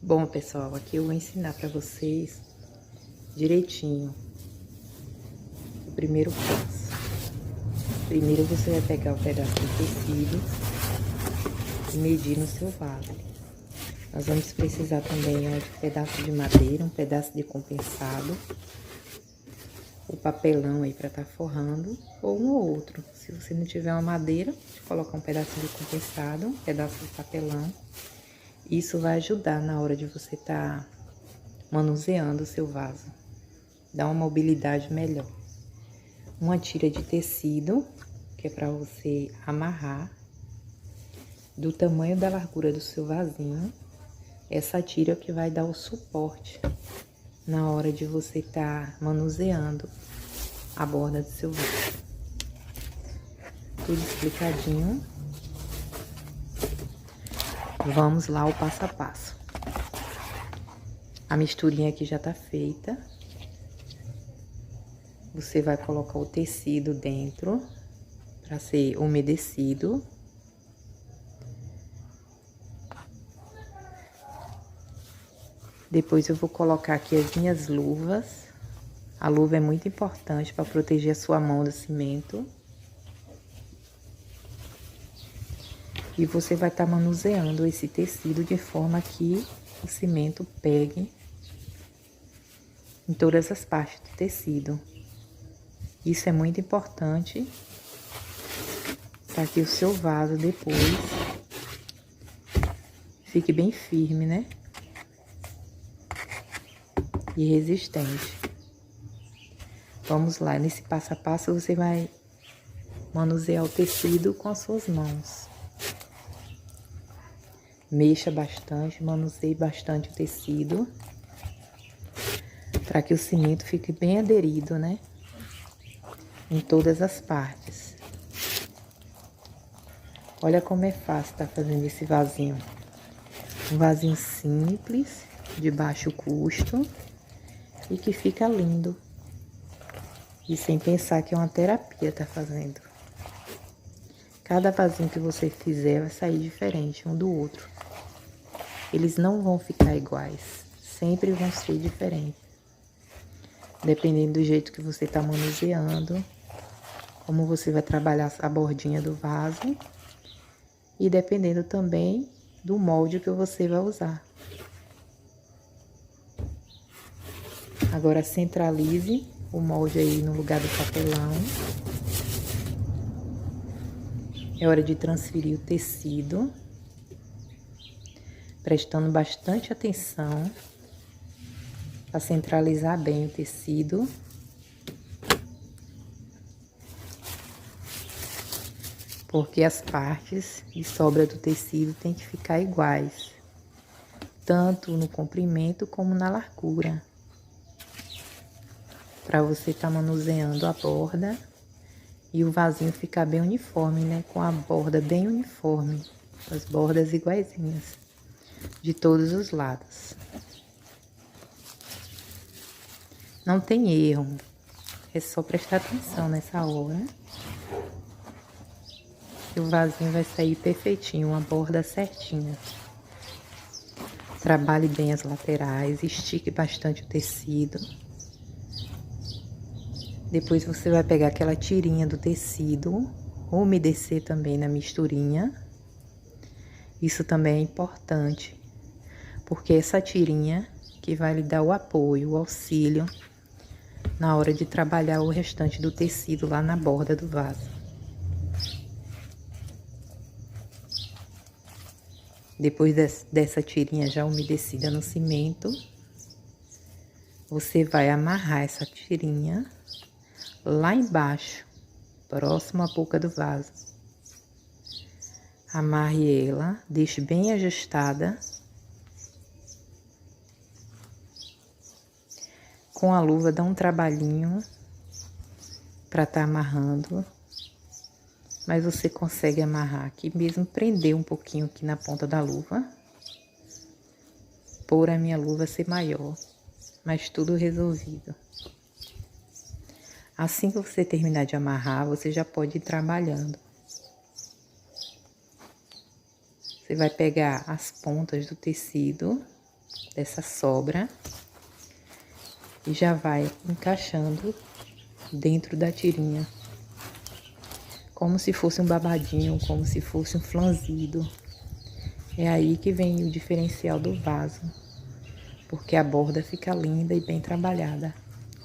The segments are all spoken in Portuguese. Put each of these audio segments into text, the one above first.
Bom, pessoal, aqui eu vou ensinar para vocês direitinho o primeiro passo. Primeiro você vai pegar o pedaço de tecido e medir no seu vaso. Nós vamos precisar também de um pedaço de madeira, um pedaço de compensado, o papelão aí para estar forrando, ou um ou outro. Se você não tiver uma madeira, pode colocar um pedacinho de compensado, um pedaço de papelão. Isso vai ajudar na hora de você estar manuseando o seu vaso. Dá uma mobilidade melhor. Uma tira de tecido, que é para você amarrar, do tamanho da largura do seu vasinho. Essa tira é o que vai dar o suporte na hora de você estar manuseando a borda do seu vaso. Tudo explicadinho. Vamos lá ao passo a passo. A misturinha aqui já tá feita. Você vai colocar o tecido dentro para ser umedecido. Depois eu vou colocar aqui as minhas luvas. A luva é muito importante para proteger a sua mão do cimento. E você vai estar manuseando esse tecido de forma que o cimento pegue em todas as partes do tecido. Isso é muito importante para que o seu vaso depois fique bem firme, né? E resistente. Vamos lá, nesse passo a passo você vai manusear o tecido com as suas mãos. Mexa bastante, manuseie bastante o tecido, para que o cimento fique bem aderido, né? Em todas as partes. Olha como é fácil estar fazendo esse vasinho. Um vasinho simples, de baixo custo e que fica lindo. E sem pensar que é uma terapia tá fazendo. Cada vasinho que você fizer vai sair diferente um do outro. Eles não vão ficar iguais, sempre vão ser diferentes. Dependendo do jeito que você tá manuseando, como você vai trabalhar a bordinha do vaso e dependendo também do molde que você vai usar. Agora centralize o molde aí no lugar do papelão. É hora de transferir o tecido, prestando bastante atenção para centralizar bem o tecido. Porque as partes de sobra do tecido tem que ficar iguais, tanto no comprimento como na largura. Para você estar manuseando a borda e o vasinho ficar bem uniforme, né? Com a borda bem uniforme, as bordas iguaizinhas, de todos os lados. Não tem erro, é só prestar atenção nessa hora. E o vasinho vai sair perfeitinho, uma borda certinha. Trabalhe bem as laterais, estique bastante o tecido. Depois você vai pegar aquela tirinha do tecido, umedecer também na misturinha. Isso também é importante, porque essa tirinha que vai lhe dar o apoio, o auxílio, na hora de trabalhar o restante do tecido lá na borda do vaso. Depois dessa tirinha já umedecida no cimento, você vai amarrar essa tirinha lá embaixo, próximo à boca do vaso. Amarre ela, deixe bem ajustada. Com a luva dá um trabalhinho para estar amarrando. Mas você consegue amarrar aqui mesmo, prender um pouquinho aqui na ponta da luva. Por a minha luva ser maior, mas tudo resolvido. Assim que você terminar de amarrar, você já pode ir trabalhando. Você vai pegar as pontas do tecido dessa sobra e já vai encaixando dentro da tirinha, como se fosse um babadinho, como se fosse um flanzido. É aí que vem o diferencial do vaso, porque a borda fica linda e bem trabalhada.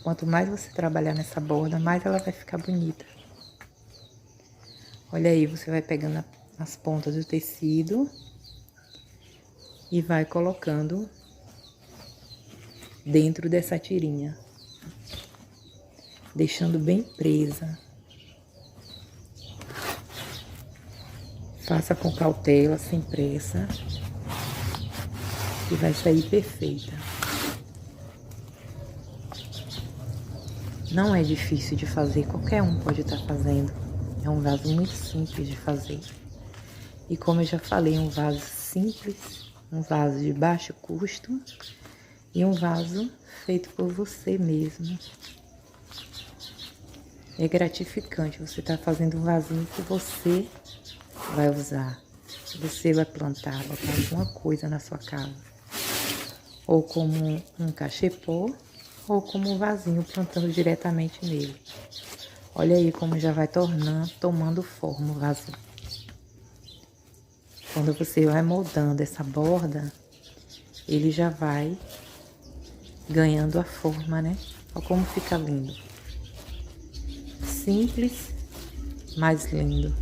Quanto mais você trabalhar nessa borda, mais ela vai ficar bonita. Olha aí, você vai pegando as pontas do tecido e vai colocando dentro dessa tirinha, deixando bem presa. Faça com cautela, sem pressa, e vai sair perfeita. Não é difícil de fazer, qualquer um pode estar fazendo. É um vaso muito simples de fazer. E como eu já falei, um vaso simples, um vaso de baixo custo e um vaso feito por você mesmo. É gratificante você estar fazendo um vasinho que você vai usar. Você vai plantar, botar alguma coisa na sua casa. Ou como um cachepô, ou como um vasinho plantando diretamente nele. Olha aí como já vai tomando forma o vasinho. Quando você vai moldando essa borda, ele já vai ganhando a forma, né? Olha como fica lindo. Simples, mas lindo.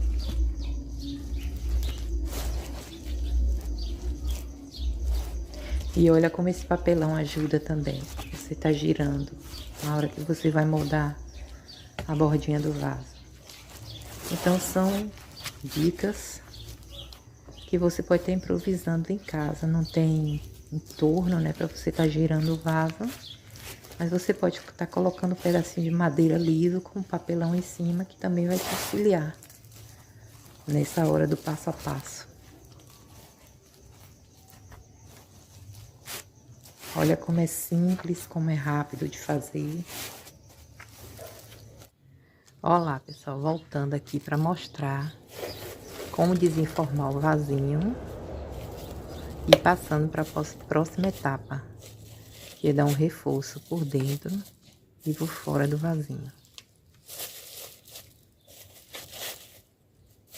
E olha como esse papelão ajuda também. Você tá girando na hora que você vai moldar a bordinha do vaso. Então são dicas que você pode estar improvisando em casa. Não tem entorno, né, para você estar girando o vaso, mas você pode estar colocando um pedacinho de madeira liso com papelão em cima, que também vai te auxiliar nessa hora do passo a passo. Olha como é simples, como é rápido de fazer. Olá, pessoal, voltando aqui para mostrar como desenformar o vasinho e passando para a próxima etapa, que é dar um reforço por dentro e por fora do vasinho.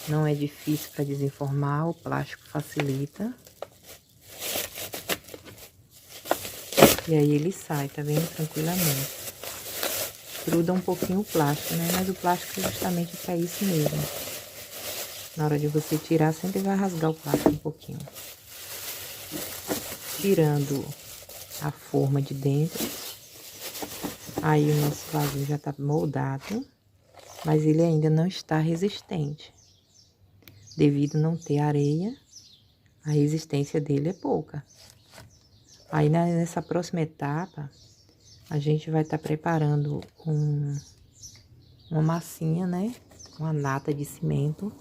Não é difícil para desenformar, o plástico facilita. E aí ele sai, tá vendo? Tranquilamente. Gruda um pouquinho o plástico, né? Mas o plástico é justamente para isso mesmo. Na hora de você tirar, sempre vai rasgar o plástico um pouquinho. Tirando a forma de dentro. Aí o nosso vasinho já tá moldado, mas ele ainda não está resistente. Devido não ter areia, a resistência dele é pouca. Aí nessa próxima etapa, a gente vai estar preparando uma massinha, né? Uma nata de cimento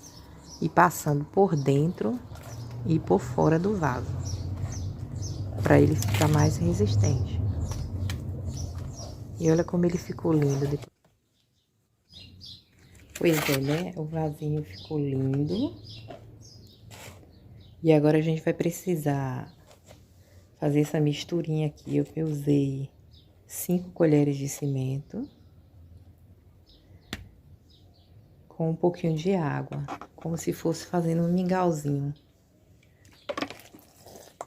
e passando por dentro e por fora do vaso, para ele ficar mais resistente. E olha como ele ficou lindo. Pois é, né? O vasinho ficou lindo. E agora a gente vai precisar fazer essa misturinha aqui. Eu usei 5 colheres de cimento com um pouquinho de água, como se fosse fazendo um mingauzinho.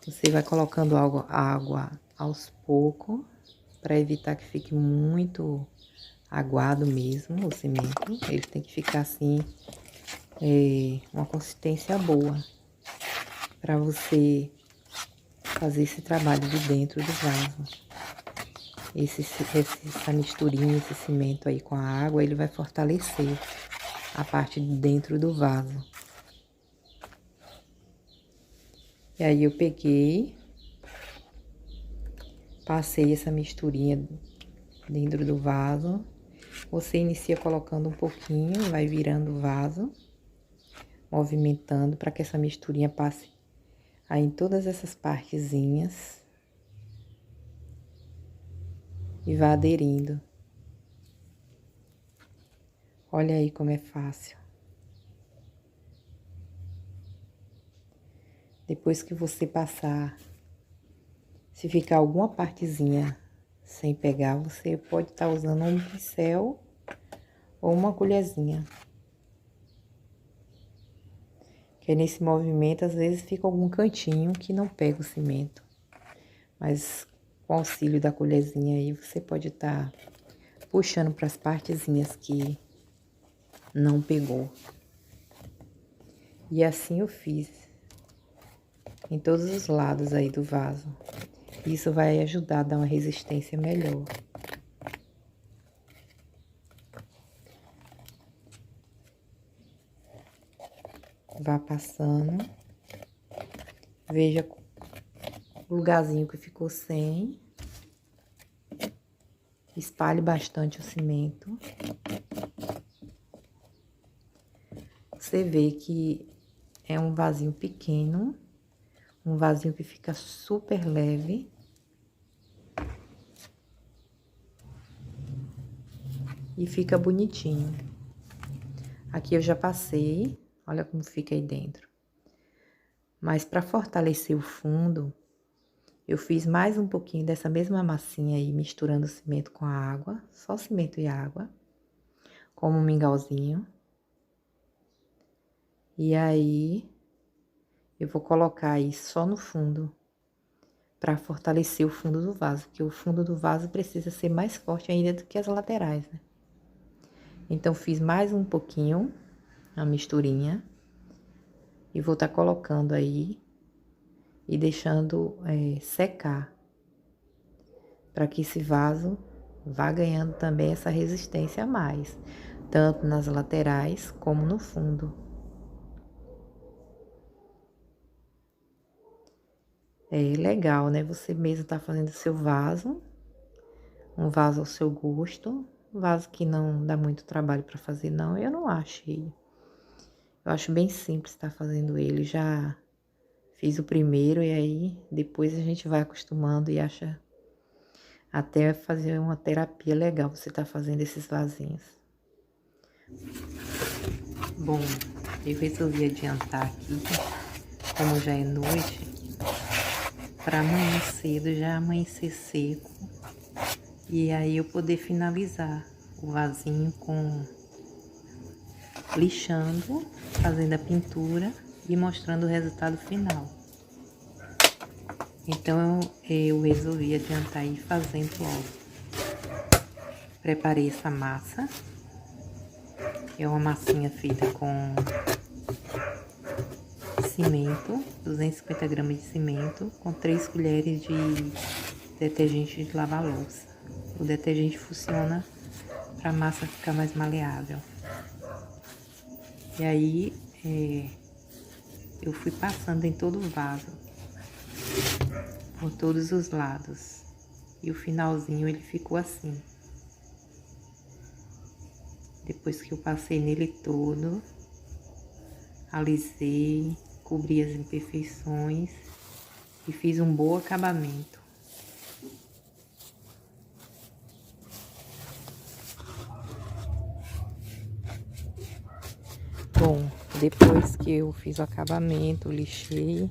Você vai colocando água aos poucos, para evitar que fique muito aguado mesmo o cimento. Ele tem que ficar assim, uma consistência boa, para você fazer esse trabalho de dentro do vaso. Essa misturinha, esse cimento aí com a água, ele vai fortalecer a parte de dentro do vaso. E aí eu peguei, passei essa misturinha dentro do vaso. Você inicia colocando um pouquinho, vai virando o vaso, movimentando para que essa misturinha passe aí em todas essas partezinhas e vá aderindo. Olha aí como é fácil. Depois que você passar Se ficar alguma partezinha sem pegar, você pode estar usando um pincel ou uma colherzinha. Que nesse movimento, às vezes, fica algum cantinho que não pega o cimento. Mas com o auxílio da colherzinha aí, você pode estar puxando para as partezinhas que não pegou. E assim eu fiz em todos os lados aí do vaso. Isso vai ajudar a dar uma resistência melhor. Vá passando. Veja o lugarzinho que ficou sem. Espalhe bastante o cimento. Você vê que é um vasinho pequeno, um vasinho que fica super leve. E fica bonitinho. Aqui eu já passei, olha como fica aí dentro. Mas para fortalecer o fundo, eu fiz mais um pouquinho dessa mesma massinha aí, misturando o cimento com a água, só cimento e água, como um mingauzinho. E aí, eu vou colocar aí só no fundo, para fortalecer o fundo do vaso, porque o fundo do vaso precisa ser mais forte ainda do que as laterais, né? Então, fiz mais um pouquinho, a misturinha, e vou estar colocando aí e deixando secar, para que esse vaso vá ganhando também essa resistência a mais, tanto nas laterais como no fundo. É legal, né? Você mesmo tá fazendo seu vaso, um vaso ao seu gosto, um vaso que não dá muito trabalho para fazer, não. Eu não achei. Eu acho bem simples estar fazendo ele. Já fiz o primeiro e aí depois a gente vai acostumando e acha até fazer uma terapia legal você tá fazendo esses vasinhos. Bom, eu resolvi adiantar aqui, como já é noite, para amanhã cedo já amanhecer seco. E aí eu poder finalizar o vasinho com lixando, fazendo a pintura e mostrando o resultado final. Então eu resolvi adiantar e ir fazendo logo. Preparei essa massa, que é uma massinha feita com cimento, 250 gramas de cimento, com 3 colheres de detergente de lavar louça. O detergente funciona para a massa ficar mais maleável. E aí, eu fui passando em todo o vaso, por todos os lados. E o finalzinho ele ficou assim. Depois que eu passei nele todo, alisei, cobri as imperfeições e fiz um bom acabamento. Bom, depois que eu fiz o acabamento, lixei,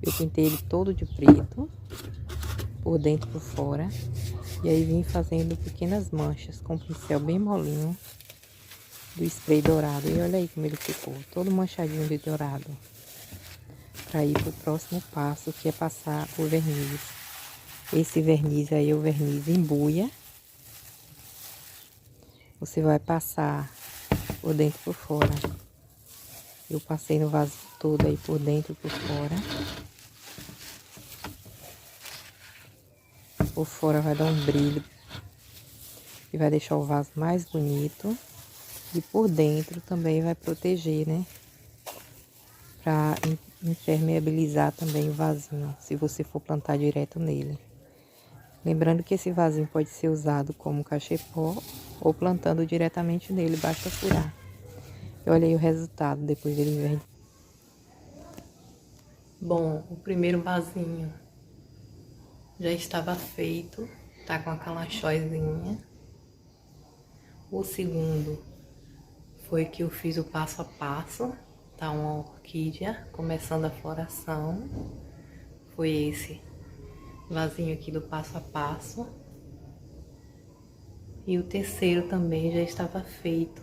eu pintei ele todo de preto, por dentro e por fora. E aí vim fazendo pequenas manchas com um pincel bem molinho do spray dourado. E olha aí como ele ficou, todo manchadinho de dourado. Para ir pro próximo passo, que é passar o verniz. Esse verniz aí é o verniz em buia. Você vai passar por dentro e por fora. Eu passei no vaso todo aí por dentro e por fora. Por fora vai dar um brilho e vai deixar o vaso mais bonito. E por dentro também vai proteger, né? Para impermeabilizar também o vasinho, se você for plantar direto nele. Lembrando que esse vasinho pode ser usado como cachepô ou plantando diretamente nele, basta furar. Eu olhei o resultado depois dele ver. Bom, o primeiro vasinho já estava feito, tá com a calanchóizinha. O segundo foi que eu fiz o passo a passo, tá uma orquídea começando a floração. Foi esse vasinho aqui do passo a passo. E o terceiro também já estava feito.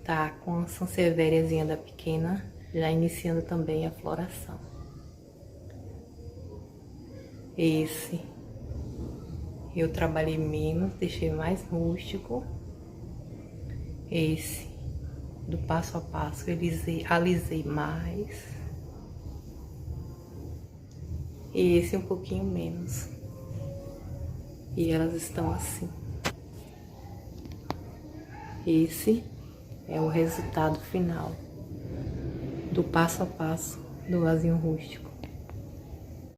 Tá com a sansevieriazinha da pequena, já iniciando também a floração. Esse eu trabalhei menos, deixei mais rústico. Esse do passo a passo eu alisei mais. E esse um pouquinho menos. E elas estão assim. Esse é o resultado final do passo a passo do vasinho rústico.